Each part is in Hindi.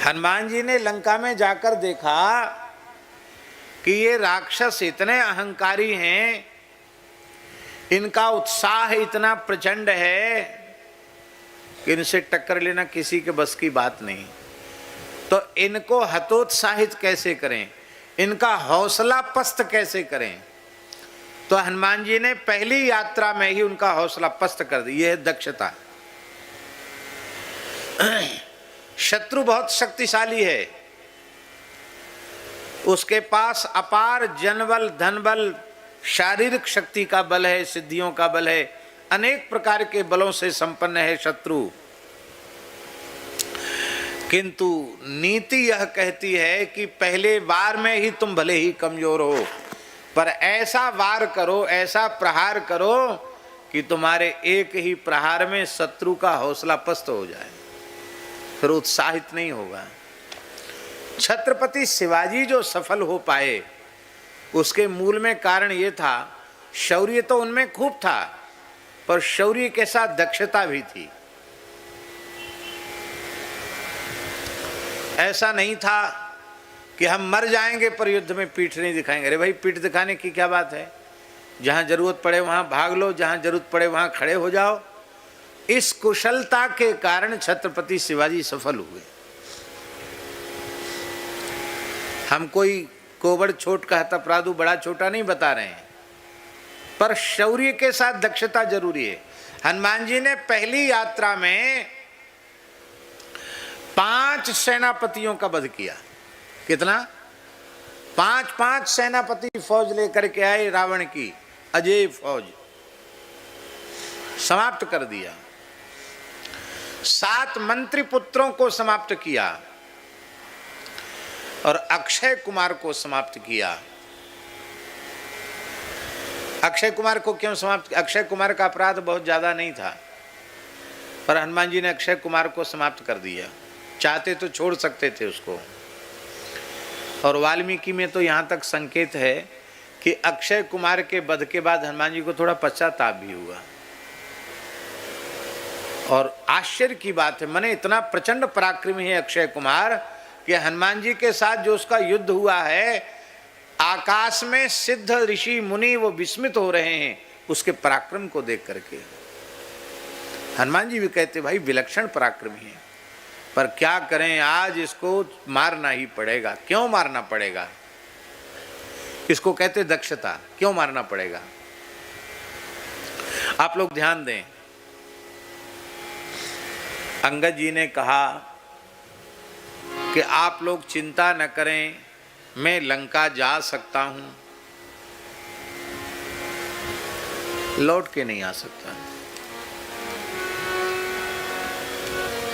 हनुमान जी ने लंका में जाकर देखा कि ये राक्षस इतने अहंकारी हैं, इनका उत्साह इतना प्रचंड है कि इनसे टक्कर लेना किसी के बस की बात नहीं। तो इनको हतोत्साहित कैसे करें, इनका हौसला पस्त कैसे करें। तो हनुमान जी ने पहली यात्रा में ही उनका हौसला पस्त कर दी। यह है दक्षता। शत्रु बहुत शक्तिशाली है, उसके पास अपार जनबल, धनबल, शारीरिक शक्ति का बल है, सिद्धियों का बल है, अनेक प्रकार के बलों से संपन्न है शत्रु। किंतु नीति यह कहती है कि पहले वार में ही तुम भले ही कमजोर हो, पर ऐसा वार करो, ऐसा प्रहार करो कि तुम्हारे एक ही प्रहार में शत्रु का हौसला पस्त हो जाए, फिर उत्साहित नहीं होगा। छत्रपति शिवाजी जो सफल हो पाए, उसके मूल में कारण ये था, शौर्य तो उनमें खूब था, पर शौर्य के साथ दक्षता भी थी। ऐसा नहीं था कि हम मर जाएंगे पर युद्ध में पीठ नहीं दिखाएंगे। अरे भाई, पीठ दिखाने की क्या बात है, जहां जरूरत पड़े वहां भाग लो, जहां जरूरत पड़े वहां खड़े हो जाओ। इस कुशलता के कारण छत्रपति शिवाजी सफल हुए। हम कोई कोबड़ छोट का हतपराधु बड़ा छोटा नहीं बता रहे हैं, पर शौर्य के साथ दक्षता जरूरी है। हनुमान जी ने पहली यात्रा में 5 सेनापतियों का वध किया। कितना? 5 सेनापति फौज लेकर के आए, रावण की अजय फौज समाप्त कर दिया। 7 मंत्री पुत्रों को समाप्त किया और अक्षय कुमार को समाप्त किया। अक्षय कुमार को क्यों समाप्त किया? अक्षय कुमार का अपराध बहुत ज्यादा नहीं था, पर हनुमान जी ने अक्षय कुमार को समाप्त कर दिया। चाहते तो छोड़ सकते थे उसको। और वाल्मीकि में तो यहां तक संकेत है कि अक्षय कुमार के वध के बाद हनुमान जी को थोड़ा पश्चाताप भी हुआ। और आश्चर्य की बात है, माने इतना प्रचंड पराक्रमी है अक्षय कुमार कि हनुमान जी के साथ जो उसका युद्ध हुआ है, आकाश में सिद्ध ऋषि मुनि वो विस्मित हो रहे हैं उसके पराक्रम को देख करके। हनुमान जी भी कहते भाई विलक्षण पराक्रमी है, पर क्या करें, आज इसको मारना ही पड़ेगा। क्यों मारना पड़ेगा? इसको कहते दक्षता। क्यों मारना पड़ेगा? आप लोग ध्यान दें। अंगद जी ने कहा कि आप लोग चिंता न करें, मैं लंका जा सकता हूं, लौट के नहीं आ सकता।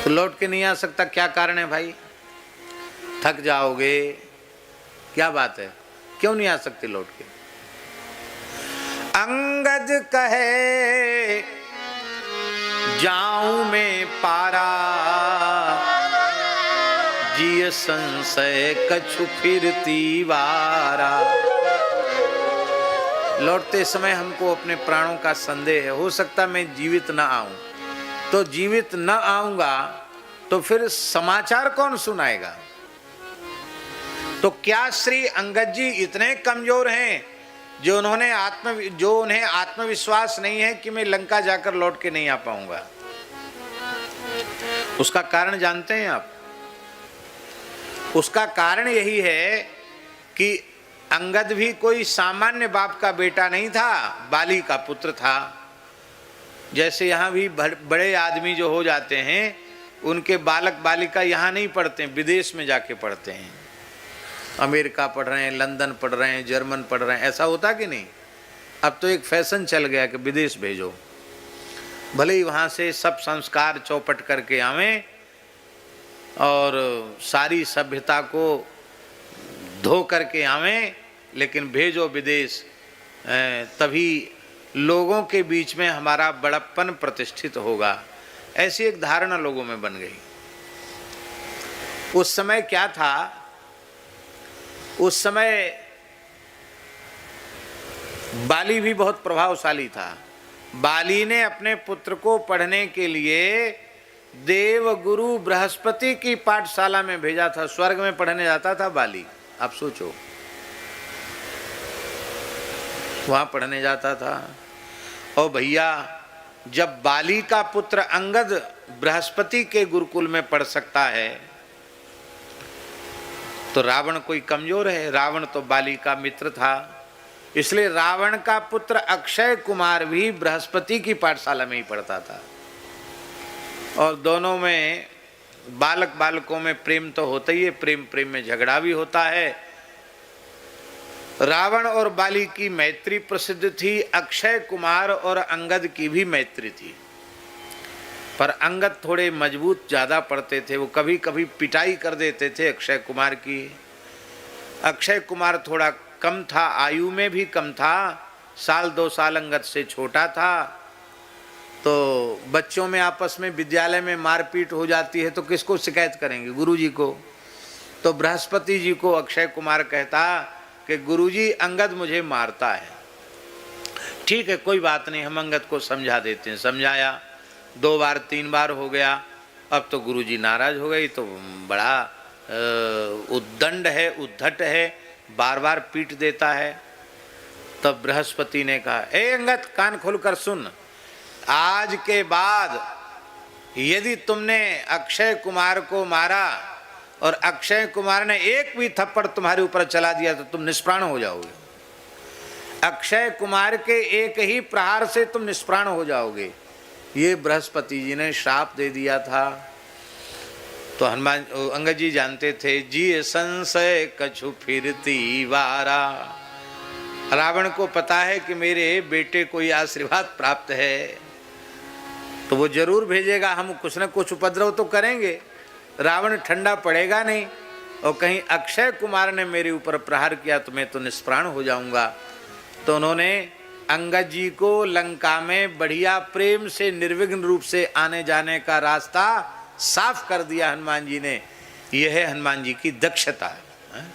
तो लौट के नहीं आ सकता, क्या कारण है भाई? थक जाओगे, क्या बात है, क्यों नहीं आ सकते लौट के? अंगद कहे जाऊं मैं पारा, जिय संशय कछु फिरती वारा। लौटते समय हमको अपने प्राणों का संदेह है, हो सकता मैं जीवित न आऊं। तो जीवित न आऊंगा तो फिर समाचार कौन सुनाएगा? तो क्या श्री अंगद जी इतने कमजोर हैं जो उन्हें आत्मविश्वास नहीं है कि मैं लंका जाकर लौट के नहीं आ पाऊंगा? उसका कारण जानते हैं आप? उसका कारण यही है कि अंगद भी कोई सामान्य बाप का बेटा नहीं था, बाली का पुत्र था। जैसे यहाँ भी बड़े आदमी जो हो जाते हैं, उनके बालक बालिका यहाँ नहीं पढ़ते, विदेश में जाके पढ़ते हैं। अमेरिका पढ़ रहे हैं, लंदन पढ़ रहे हैं, जर्मन पढ़ रहे हैं, ऐसा होता कि नहीं? अब तो एक फैशन चल गया कि विदेश भेजो, भले ही वहाँ से सब संस्कार चौपट करके आवें और सारी सभ्यता को धो करके आवें, लेकिन भेजो विदेश, तभी लोगों के बीच में हमारा बड़प्पन प्रतिष्ठित होगा। ऐसी एक धारणा लोगों में बन गई। उस समय क्या था? उस समय बाली भी बहुत प्रभावशाली था। बाली ने अपने पुत्र को पढ़ने के लिए देव गुरु बृहस्पति की पाठशाला में भेजा था, स्वर्ग में पढ़ने जाता था बाली। आप सोचो, वहां पढ़ने जाता था। और भैया, जब बाली का पुत्र अंगद बृहस्पति के गुरुकुल में पढ़ सकता है तो रावण कोई कमजोर है? रावण तो बाली का मित्र था, इसलिए रावण का पुत्र अक्षय कुमार भी बृहस्पति की पाठशाला में ही पढ़ता था। और दोनों में बालक बालकों में प्रेम तो होता ही है, प्रेम प्रेम में झगड़ा भी होता है। रावण और बाली की मैत्री प्रसिद्ध थी, अक्षय कुमार और अंगद की भी मैत्री थी। पर अंगद थोड़े मजबूत ज़्यादा पढ़ते थे, वो कभी कभी पिटाई कर देते थे अक्षय कुमार की। अक्षय कुमार थोड़ा कम था, आयु में भी कम था, साल 2 साल अंगद से छोटा था। तो बच्चों में आपस में विद्यालय में मारपीट हो जाती है तो किसको शिकायत करेंगे? गुरुजी को। तो बृहस्पति जी को अक्षय कुमार कहता कि गुरुजी अंगद मुझे मारता है। ठीक है, कोई बात नहीं, हम अंगद को समझा देते हैं। समझाया, 2 बार 3 बार हो गया। अब तो गुरुजी नाराज हो गई, तो बड़ा उद्दंड है, उद्धट है, बार बार पीट देता है। तब बृहस्पति ने कहा, ए अंगद, कान खोलकर सुन, आज के बाद यदि तुमने अक्षय कुमार को मारा और अक्षय कुमार ने एक भी थप्पड़ तुम्हारे ऊपर चला दिया तो तुम निष्प्राण हो जाओगे। अक्षय कुमार के एक ही प्रहार से तुम निष्प्राण हो जाओगे। ये बृहस्पति जी ने श्राप दे दिया था। तो हनुमान अंगद जी जानते थे, जी संशय कछु फिरती वारा। रावण को पता है कि मेरे बेटे को यह आशीर्वाद प्राप्त है तो वो जरूर भेजेगा, हम कुछ न कुछ उपद्रव तो करेंगे, रावण ठंडा पड़ेगा नहीं। और कहीं अक्षय कुमार ने मेरे ऊपर प्रहार किया तो मैं तो निष्प्राण हो जाऊंगा। तो उन्होंने अंगद जी को लंका में बढ़िया प्रेम से निर्विघ्न रूप से आने जाने का रास्ता साफ कर दिया हनुमान जी ने। यह है हनुमान जी की दक्षता है।